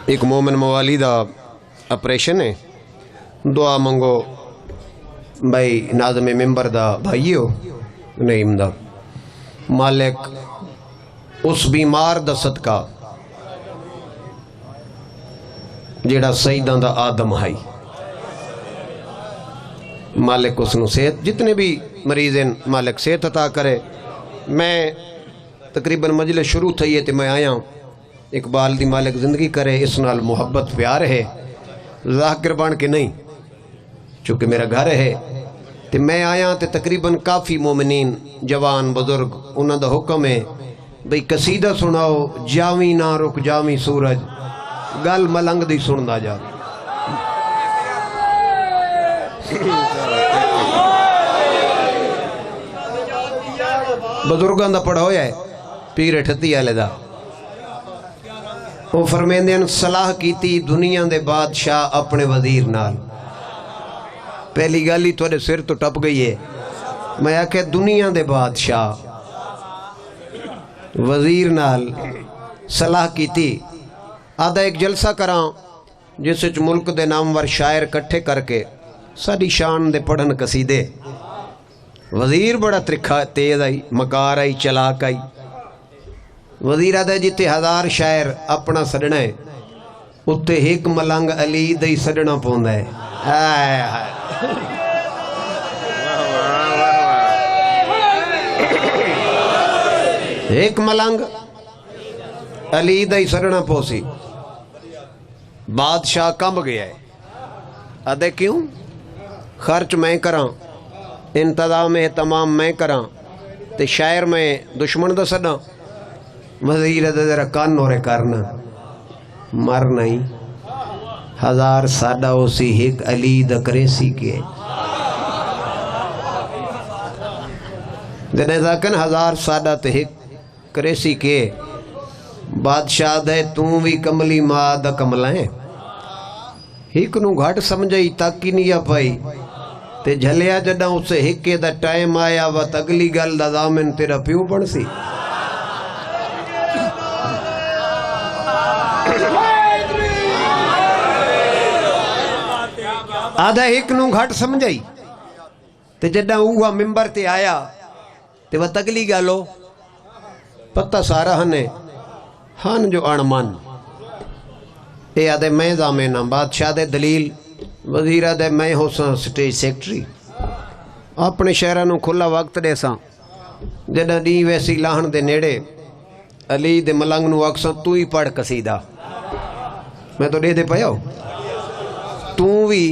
ایک مومن موالی دا اپریشن ہے، دعا منگو بھائی ناظم ممبر دا بھائیو نعیم دا مالک اس بیمار دا صدقہ جیڑا سیداں دا آدم ہائی، مالک اس نو صحت، جتنے بھی مریض ہیں مالک صحت عطا کرے۔ میں تقریباً مجلس شروع تھی ہے تے میں آیا اقبال دی مالک زندگی کرے، اس نال محبت پیار ہے، ذاکر بن کے نہیں، چونکہ میرا گھر ہے تے میں آیا تے تقریباً کافی مومنین جوان بزرگ انہاں دا حکم ہے بھئی قصیدہ سناؤ، جاویں نہ رک جاویں سورج، گل ملنگ دی سندا جا۔ بزرگاں دا پڑھا ہویا ہے پیر اٹھتی آلے دا، وہ فرمیندے ہیں صلاح کیتی دنیا دے بادشاہ اپنے وزیر نال۔ پہلی گالی تھوڑے سر تو ٹپ گئی ہے، میں آکھے دنیا دے بادشاہ وزیر نال صلاح کیتی، آدھا ایک جلسہ کراں جس وچ ملک دے نامور شاعر کٹھے کر کے ساری شان دے پڑھن قصیدے۔ وزیر بڑا ترکھا تیز آئی، مکار آئی، چلاک آئی۔ وزیر آدھا جتے 1000 شاعر اپنا سڑنا ہے اتے ایک ملنگ علی دئی سڑنا پوندا ہے۔ ایک ملنگ علی دئی سڑنا پوسی، بادشاہ کم گیا ہے۔ آدھے کیوں؟ خرچ میں کراں، انتظام اہتمام میں کراں تے شاعر میں دشمن دا سڑا۔ وزیر دے ذرا کان ہو رہے کرنا، مر نہیں 1000 ساڈا اسی ایک علی دا کریسی کے جنہیں ذاکن 1000 ساڈا تے ایک کریسی کے۔ بادشاہ دے توں بھی کملی ماں دا کملائیں، ایک نو گھٹ سمجھائی تاکی نہیں پائی تے جھلیا جڑا اسے ہکے دا ٹائم آیا وقت اگلی گل دا ضامن تیرا پیو بن سی۔ آدھا ایک نو گھٹ سمجھائی تے جڑا اوہا ممبر تے آیا تے وقت اگلی گالو پتہ سارا ہنے ہن جو اڑمان۔ اے آدھے میں ضامن ہاں، بادشاہ دے دلیل، وزیر آدھے میں ہو ساں سٹیج سیکٹری، اپنے شہرانوں کھلا وقت دے ساں جڑا دی ویسی لاہن دے نیڑے علی دے ملنگ نو اکساں تو ہی پڑھ قصیدہ، میں تو دے پایا تو بھی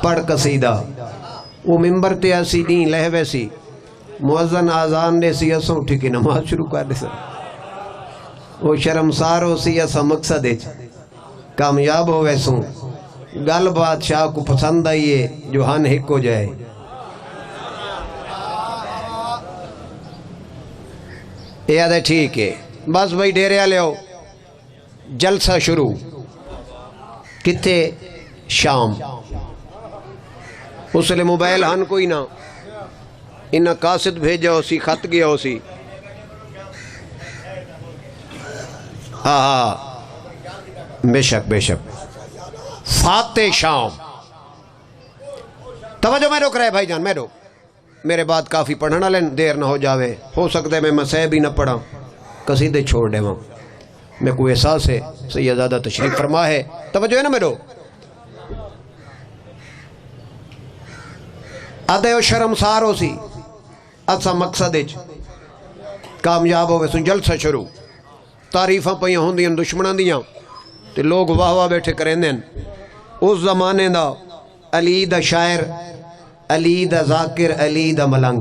پڑھ قصیدہ۔ وہ ممبر تے ایسی نہیں لہ ویسی مؤذن آزان دے سی اساں اٹھی کے نماز شروع کر دے سا، وہ شرمسار ہو سی اسا مقصد ہے کامیاب ہو ویسوں۔ گل بادشاہ کو پسند آئیے جو ہن ہک ہو جائے۔ یہ آدھے ٹھیک ہے بس بھائی ڈیرے آ لیو، جلسہ شروع۔ کتے؟ شام۔ اس لئے موبائل ہن کوئی نہ، انہاں قاصد بھیجا ہو سی، خط گیا ہو سی۔ ہاں بے شک بے شک۔ فاتح شام۔ توجہ میں روک رہے بھائی جان، میں روک، میرے بعد کافی پڑھنا لیں، دیر نہ ہو جاوے، ہو سکتا ہے میں مسئلہ بھی نہ پڑھا، قصیدے چھوڑ دے وہاں، میں کوئی احساس ہے سیدادہ تشریف فرما ہے۔ توجہ ہے نا میرو؟ آدھے ہو شرمسار ہو سی اسا مقصد ہے کامیاب ہوئے سن۔ جلسہ شروع، تعریفاں پہیاں ہوں دیاں دشمنان دیاں تے لوگ واہ واہ بیٹھے کریں دیں۔ اس زمانے دا علی دا شاعر، علی دا ذاکر، علی دا ملنگ۔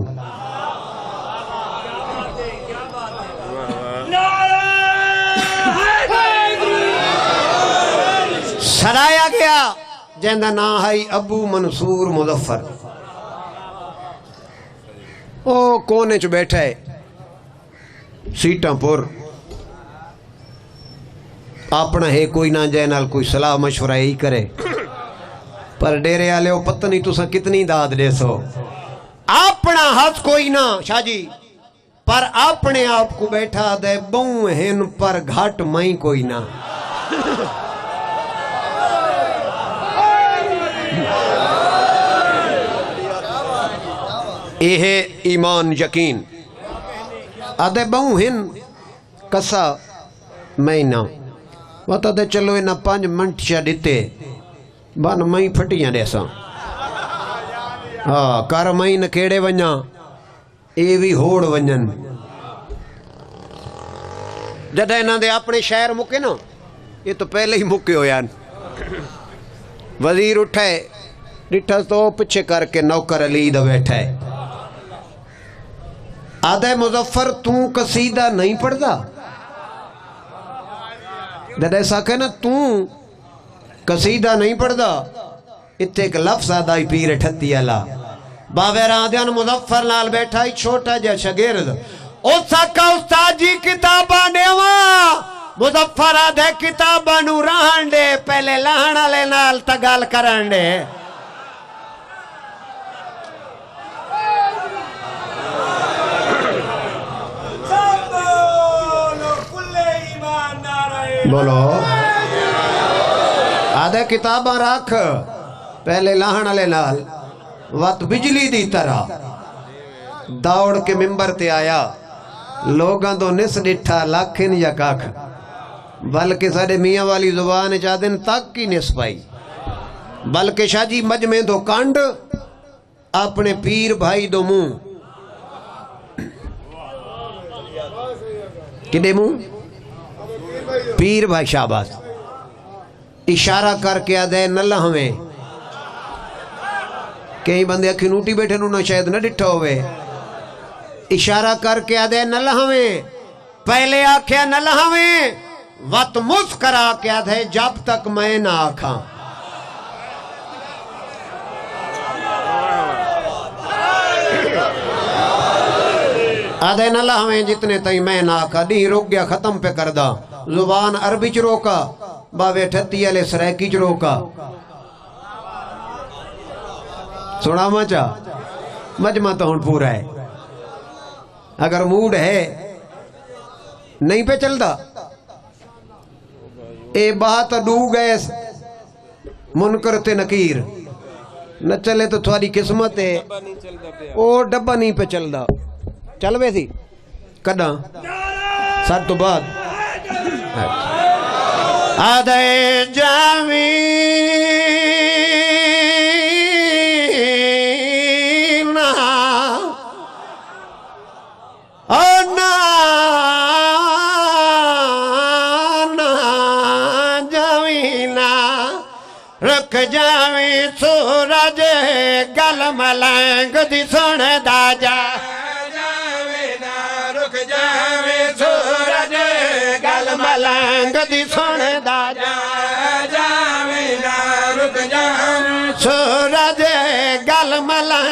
سرایا گیا جہندہ نا ہے ابو منصور مظفر، او کونے چ بیٹھا ہے سیٹاں پر، اپنا ہے کوئی نہ جائے نال کوئی صلاح مشورہ ہی کرے، پر ڈیرے آلے ہو پتہ نہیں تو سا کتنی داد دے سو، اپنا حد کوئی نہ۔ شاہ جی پر اپنے آپ کو بیٹھا دے بہوں ہن پر گھٹ میں کوئی نہ یہ ایمان یقین آدھے بہوں ہن کسا میں نہ وطا دے چلو انہا 5 منٹ شاہ دیتے بان میں پھٹیاں دے ساں کار میں نہ کیڑے ونجا اے بھی ہوڑ ونجن جدہ انہاں دے اپنے شہر مکے نا یہ تو پہلے ہی مکے ہو یان وزیر اٹھائے ڈٹھا تو پچھے کر کے نوکر علی دا بیٹھا ہے آدھے مظفر تو قصیدہ نہیں پڑھ دا جدہ ایسا کہنا تو قصیدہ نہیں پڑھ دا اتنے ایک لفظ آدھا ہی پیر ٹھتی اللہ باوے رادیان مظفر لال بیٹھا ہی چھوٹا جا شگرد اوسا کا استاد جی کتابہ نیوا مظفر آدھے کتابہ نو رہن دے پہلے لہنا لے نال تگال کرن دے بولو آدھے کتابہ رکھ پہلے لہنا لے نال وقت بجلی دی طرح دوڑ کے ممبر تے آیا لوگاں تو نس ڈٹھا لاکھن یا کاکھ بلکہ ساڑھے میاں والی زبان چاہدن تک کی نس پائی بلکہ شاہ جی مجمع دو کانڈ اپنے پیر بھائی دو موں کدے موں پیر بھائی شہباز اشارہ کر کے آدھے نلہ ہمیں کئی بندے اکھی نوٹی بیٹھے نونا شاید نہ ڈٹھا ہوئے اشارہ کر کے آدھے نلہ ہمیں پہلے آکھیا نلہ ہمیں وقت مسکرا کے آدھے جب تک میں نہ آکھاں آدھے نلہ ہمیں جتنے تائیں میں نہ آکھا دی رک گیا ختم پہ کردہ زبان عربی چ روکا باوے ٹھتی علیہ سریکی چ روکا سوڑا مچا مجمع تو ہون پورا ہے اگر موڈ ہے نہیں پہ چل دا اے بات ڈو گئے منکر تے نکیر نہ چلے تو تھوڑی قسمت ہے او ڈبا نہیں پہ چل دا چل بے تھی کڈا ساتھ تو بعد آدھے جاوی رکھ جاوی سورج گل ملنگ دی سن دا جا رکھ جاوی سورج گل ملنگ دی سن دا جا